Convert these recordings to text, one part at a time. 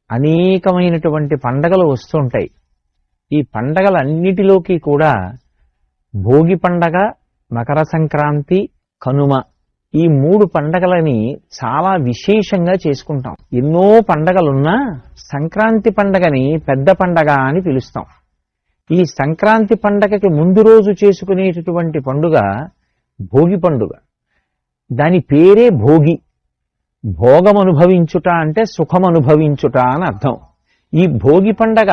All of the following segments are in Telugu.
అనేకమైనటువంటి పండగలు వస్తుంటాయి. ఈ పండగలన్నిటిలోకి కూడా భోగి పండగ, మకర సంక్రాంతి, కనుమ ఈ 3 పండగలని చాలా విశేషంగా చేసుకుంటాం. ఎన్నో పండగలున్నా సంక్రాంతి పండగని పెద్ద పండగ అని పిలుస్తాం. ఈ సంక్రాంతి పండగకి ముందు రోజు చేసుకునేటటువంటి పండుగ భోగి పండుగ. దాని పేరే భోగి. భోగం అనుభవించుట అంటే సుఖం అనుభవించుట అని అర్థం. ఈ భోగి పండగ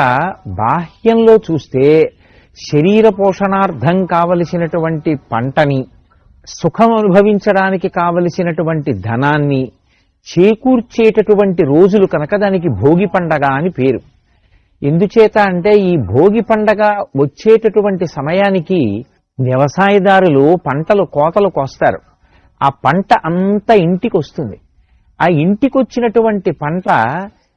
బాహ్యంలో చూస్తే శరీర పోషణార్థం కావలసినటువంటి పంటని, సుఖం అనుభవించడానికి కావలసినటువంటి ధనాన్ని చేకూర్చేటటువంటి రోజులు కనుక దానికి భోగి పండగ అని పేరు. ఎందుచేత అంటే ఈ భోగి పండగ వచ్చేటటువంటి సమయానికి వ్యవసాయదారులు పంటలు కోతలు కోస్తారు. ఆ పంట అంతా ఇంటికి వస్తుంది. ఆ ఇంటికొచ్చినటువంటి పంట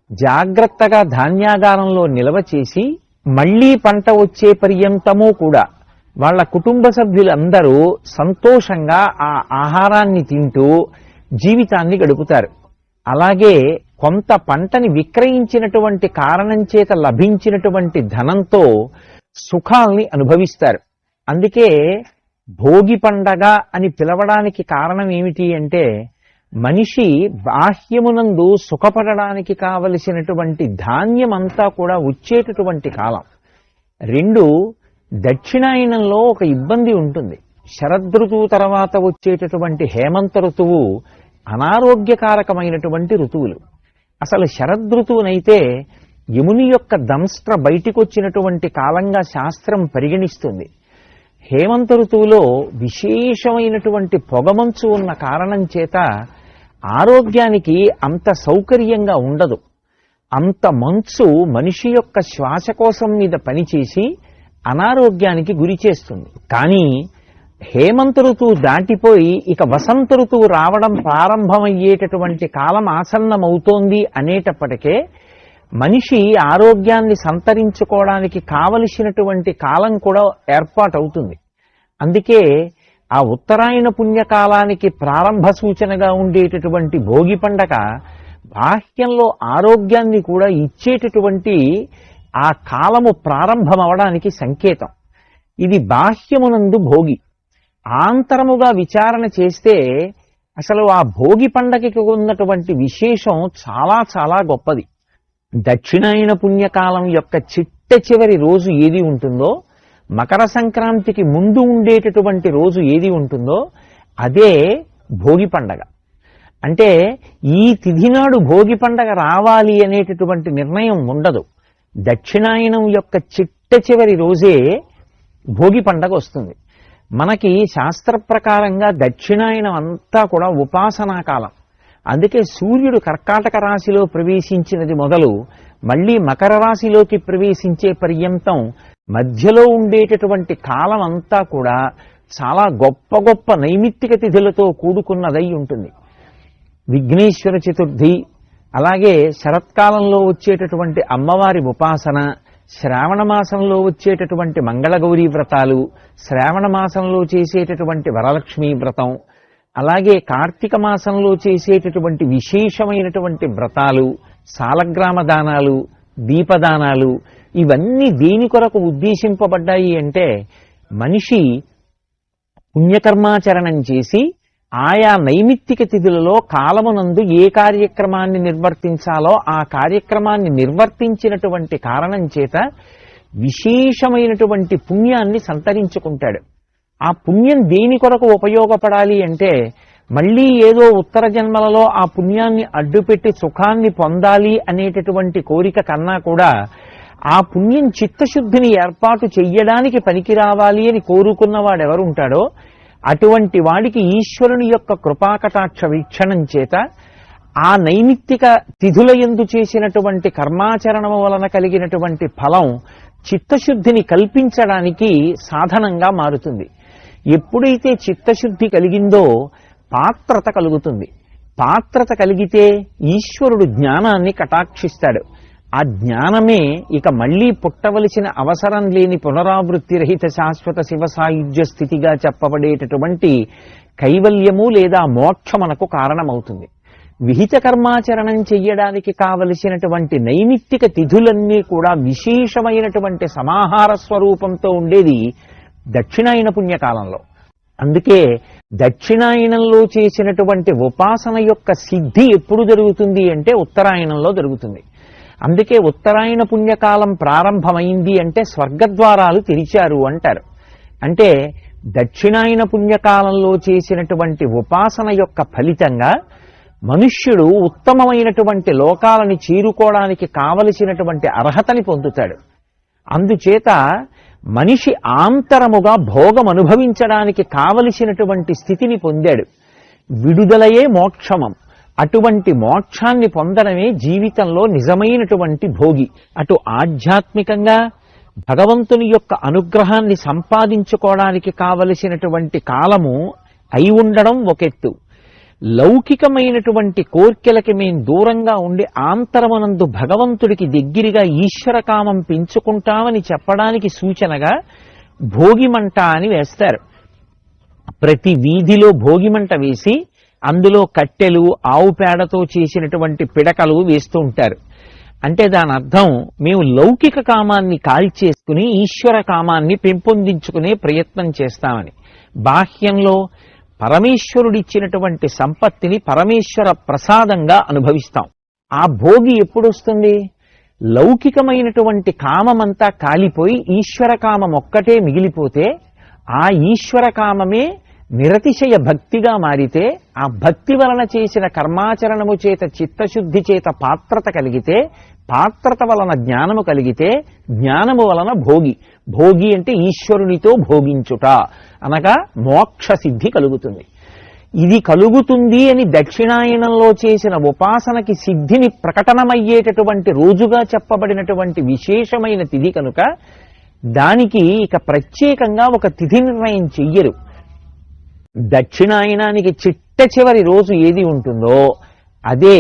జాగ్రత్తగా ధాన్యాగారంలో నిల్వ చేసి మళ్లీ పంట వచ్చే పర్యంతము కూడా వాళ్ళ కుటుంబ సభ్యులందరూ సంతోషంగా ఆ ఆహారాన్ని తింటూ జీవితాన్ని గడుపుతారు. అలాగే కొంత పంటని విక్రయించినటువంటి కారణం చేత లభించినటువంటి ధనంతో సుఖాల్ని అనుభవిస్తారు. అందుకే భోగి పండగ అని పిలవడానికి కారణం ఏమిటి అంటే మనిషి బాహ్యమునందు సుఖపడడానికి కావలసినటువంటి ధాన్యమంతా కూడా వచ్చేటటువంటి కాలం. 2, దక్షిణాయనంలో ఒక ఇబ్బంది ఉంటుంది. శరదృతువు తర్వాత వచ్చేటటువంటి హేమంత ఋతువు అనారోగ్యకారకమైనటువంటి ఋతువులు. అసలు శరదృతువునైతే యముని యొక్క దంస్ట్ర బయటికొచ్చినటువంటి కాలంగా శాస్త్రం పరిగణిస్తుంది. హేమంత ఋతువులో విశేషమైనటువంటి పొగమంచు ఉన్న కారణం చేత ఆరోగ్యానికి అంత సౌకర్యంగా ఉండదు. అంత మంచు మనిషి యొక్క శ్వాసకోశం మీద పనిచేసి అనారోగ్యానికి గురి చేస్తుంది. కానీ హేమంత ఋతువు దాటిపోయి ఇక వసంత ఋతువు రావడం ప్రారంభమయ్యేటటువంటి కాలం ఆసన్నమవుతోంది అనేటప్పటికే మనిషి ఆరోగ్యాన్ని సంతరించుకోవడానికి కావలసినటువంటి కాలం కూడా ఏర్పాటవుతుంది. అందుకే ఆ ఉత్తరాయణ పుణ్యకాలానికి ప్రారంభ సూచనగా ఉండేటటువంటి భోగి పండగ బాహ్యంలో ఆరోగ్యాన్ని కూడా ఇచ్చేటటువంటి ఆ కాలము ప్రారంభమవడానికి సంకేతం. ఇది బాహ్యమునందు భోగి. ఆంతరముగా విచారణ చేస్తే అసలు ఆ భోగి పండగకి ఉన్నటువంటి విశేషం చాలా చాలా గొప్పది. దక్షిణాయన పుణ్యకాలం యొక్క చిట్ట చివరి రోజు ఏది ఉంటుందో, మకర సంక్రాంతికి ముందు ఉండేటటువంటి రోజు ఏది ఉంటుందో అదే భోగి పండగ. అంటే ఈ తిథి నాడు భోగి పండగ రావాలి అనేటటువంటి నిర్ణయం ఉండదు. దక్షిణాయనం యొక్క చిట్ట చివరి రోజే భోగి పండగ వస్తుంది. మనకి శాస్త్ర ప్రకారంగా దక్షిణాయనం అంతా కూడా ఉపాసనా కాలం. అందుకే సూర్యుడు కర్కాటక రాశిలో ప్రవేశించినది మొదలు మళ్లీ మకర రాశిలోకి ప్రవేశించే పర్యంతం మధ్యలో ఉండేటటువంటి కాలం అంతా కూడా చాలా గొప్ప గొప్ప నైమిత్తిక తిథులతో కూడుకున్నదై ఉంటుంది. విఘ్నేశ్వర చతుర్థి, అలాగే శరత్కాలంలో వచ్చేటటువంటి అమ్మవారి ఉపాసన, శ్రావణ మాసంలో వచ్చేటటువంటి మంగళగౌరీ వ్రతాలు, శ్రావణ మాసంలో చేసేటటువంటి వరలక్ష్మీ వ్రతం, అలాగే కార్తీక మాసంలో చేసేటటువంటి విశేషమైనటువంటి వ్రతాలు, సాలగ్రామ దానాలు, దీపదానాలు, ఇవన్నీ దేని కొరకు ఉద్దేశింపబడ్డాయి అంటే మనిషి పుణ్యకర్మాచరణం చేసి ఆయా నైమిత్తిక తిథులలో కాలమునందు ఏ కార్యక్రమాన్ని నిర్వర్తించాలో ఆ కార్యక్రమాన్ని నిర్వర్తించినటువంటి కారణం చేత విశేషమైనటువంటి పుణ్యాన్ని సంతరించుకుంటాడు. ఆ పుణ్యం దేని కొరకు ఉపయోగపడాలి అంటే మళ్లీ ఏదో ఉత్తర జన్మలలో ఆ పుణ్యాన్ని అడ్డుపెట్టి సుఖాన్ని పొందాలి అనేటటువంటి కోరిక కన్నా కూడా ఆ పుణ్యం చిత్తశుద్ధిని ఏర్పాటు చెయ్యడానికి పనికి రావాలి అని కోరుకున్నవాడెవరుంటాడో అటువంటి వాడికి ఈశ్వరుని యొక్క కృపాకటాక్ష వీక్షణం చేత ఆ నైమిత్తిక తిథుల యందు చేసినటువంటి కర్మాచరణం వలన కలిగినటువంటి ఫలం చిత్తశుద్ధిని కల్పించడానికి సాధనంగా మారుతుంది. ఎప్పుడైతే చిత్తశుద్ధి కలిగిందో పాత్రత కలుగుతుంది. పాత్రత కలిగితే ఈశ్వరుడు జ్ఞానాన్ని కటాక్షిస్తాడు. ఆ జ్ఞానమే ఇక మళ్లీ పుట్టవలసిన అవసరం లేని పునరావృత్తి రహిత శాశ్వత శివ సాయుధ్య స్థితిగా చెప్పబడేటటువంటి కైవల్యము లేదా మోక్షమునకు కారణమవుతుంది. విహిత కర్మాచరణం చెయ్యడానికి కావలసినటువంటి నైమిత్తిక తిథులన్నీ కూడా విశేషమైనటువంటి సమాహార స్వరూపంతో ఉండేది దక్షిణాయన పుణ్యకాలంలో. అందుకే దక్షిణాయనంలో చేసినటువంటి ఉపాసన యొక్క సిద్ధి ఎప్పుడు జరుగుతుంది అంటే ఉత్తరాయణంలో జరుగుతుంది. అందుకే ఉత్తరాయణ పుణ్యకాలం ప్రారంభమైంది అంటే స్వర్గద్వారాలు తెరిచారు అంటారు. అంటే దక్షిణాయన పుణ్యకాలంలో చేసినటువంటి ఉపాసన యొక్క ఫలితంగా మనుష్యుడు ఉత్తమమైనటువంటి లోకాలని చేరుకోవడానికి కావలసినటువంటి అర్హతని పొందుతాడు. అందుచేత మనిషి ఆంతరముగా భోగం అనుభవించడానికి కావలసినటువంటి స్థితిని పొందాడు. విడుదలయే మోక్షమం. అటువంటి మోక్షాన్ని పొందడమే జీవితంలో నిజమైనటువంటి భోగి. అటు ఆధ్యాత్మికంగా భగవంతుని యొక్క అనుగ్రహాన్ని సంపాదించుకోవడానికి కావలసినటువంటి కాలము అయి ఉండడం ఒకెత్తు, లౌకికమైనటువంటి కోర్కెలకి మేం దూరంగా ఉండి ఆంతరమునందు భగవంతుడికి దగ్గరగా ఈశ్వరకామం పెంచుకుంటామని చెప్పడానికి సూచనగా భోగిమంట అని వేస్తారు. ప్రతి వీధిలో భోగిమంట వేసి అందులో కట్టెలు, ఆవు పేడతో చేసినటువంటి పిడకలు వేస్తూ ఉంటారు. అంటే దాని అర్థం మేము లౌకిక కామాన్ని కాల్చేసుకుని ఈశ్వర కామాన్ని పెంపొందించుకునే ప్రయత్నం చేస్తామని. బాహ్యంలో పరమేశ్వరుడిచ్చినటువంటి సంపత్తిని పరమేశ్వర ప్రసాదంగా అనుభవిస్తాం. ఆ భోగి ఎప్పుడు వస్తుంది? లౌకికమైనటువంటి కామమంతా కాలిపోయి ఈశ్వర కామం ఒక్కటే మిగిలిపోతే, ఆ ఈశ్వర కామమే నిరతిశయ భక్తిగా మారితే, ఆ భక్తి వలన చేసిన కర్మాచరణము చేత చిత్తశుద్ధి చేత పాత్రత కలిగితే, పాత్రత వలన జ్ఞానము కలిగితే, జ్ఞానము వలన భోగి. భోగి అంటే ఈశ్వరునితో భోగించుట అనగా మోక్ష సిద్ధి కలుగుతుంది. ఇది కలుగుతుంది అని దక్షిణాయనంలో చేసిన ఉపాసనకి సిద్ధిని ప్రకటనమయ్యేటటువంటి రోజుగా చెప్పబడినటువంటి విశేషమైన తిథి కనుక దానికి ఇక ప్రత్యేకంగా ఒక తిథి నిర్ణయం చెయ్యరు. దక్షిణాయనానికి చిట్ట చివరి రోజు ఏది ఉంటుందో అదే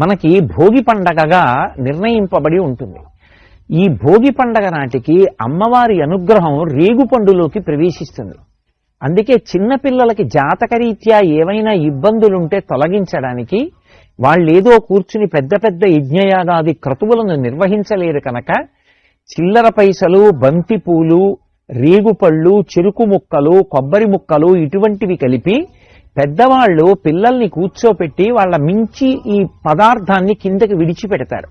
మనకి భోగి పండగగా నిర్ణయింపబడి ఉంటుంది. ఈ భోగి పండగ నాటికి అమ్మవారి అనుగ్రహం రేగుపండులోకి ప్రవేశిస్తుంది. అందుకే చిన్నపిల్లలకి జాతకరీత్యా ఏవైనా ఇబ్బందులుంటే తొలగించడానికి వాళ్ళేదో కూర్చుని పెద్ద పెద్ద యజ్ఞయాగాది క్రతువులను నిర్వహించలేరు కనుక చిల్లర పైసలు, బంతిపూలు, రేగుపళ్ళు, చెరుకు ముక్కలు, కొబ్బరి ముక్కలు ఇటువంటివి కలిపి పెద్దవాళ్ళు పిల్లల్ని కూర్చోపెట్టి వాళ్ళ మించి ఈ పదార్థాన్ని కిందకి విడిచిపెడతారు.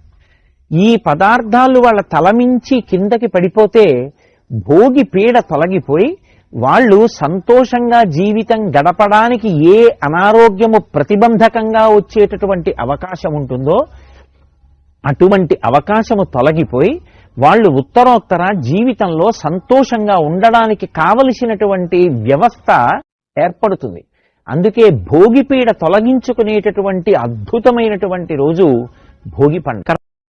ఈ పదార్థాలు వాళ్ళ తలమించి కిందకి పడిపోతే భోగి పీడ తొలగిపోయి వాళ్ళు సంతోషంగా జీవితం గడపడానికి ఏ అనారోగ్యము ప్రతిబంధకంగా వచ్చేటటువంటి అవకాశం ఉంటుందో అటువంటి అవకాశము తొలగిపోయి వాళ్ళు ఉత్తరోత్తర జీవితంలో సంతోషంగా ఉండడానికి కావలసినటువంటి వ్యవస్థ ఏర్పడుతుంది. అందుకే భోగిపీడ తొలగించుకునేటటువంటి అద్భుతమైనటువంటి రోజు భోగి పండుగ.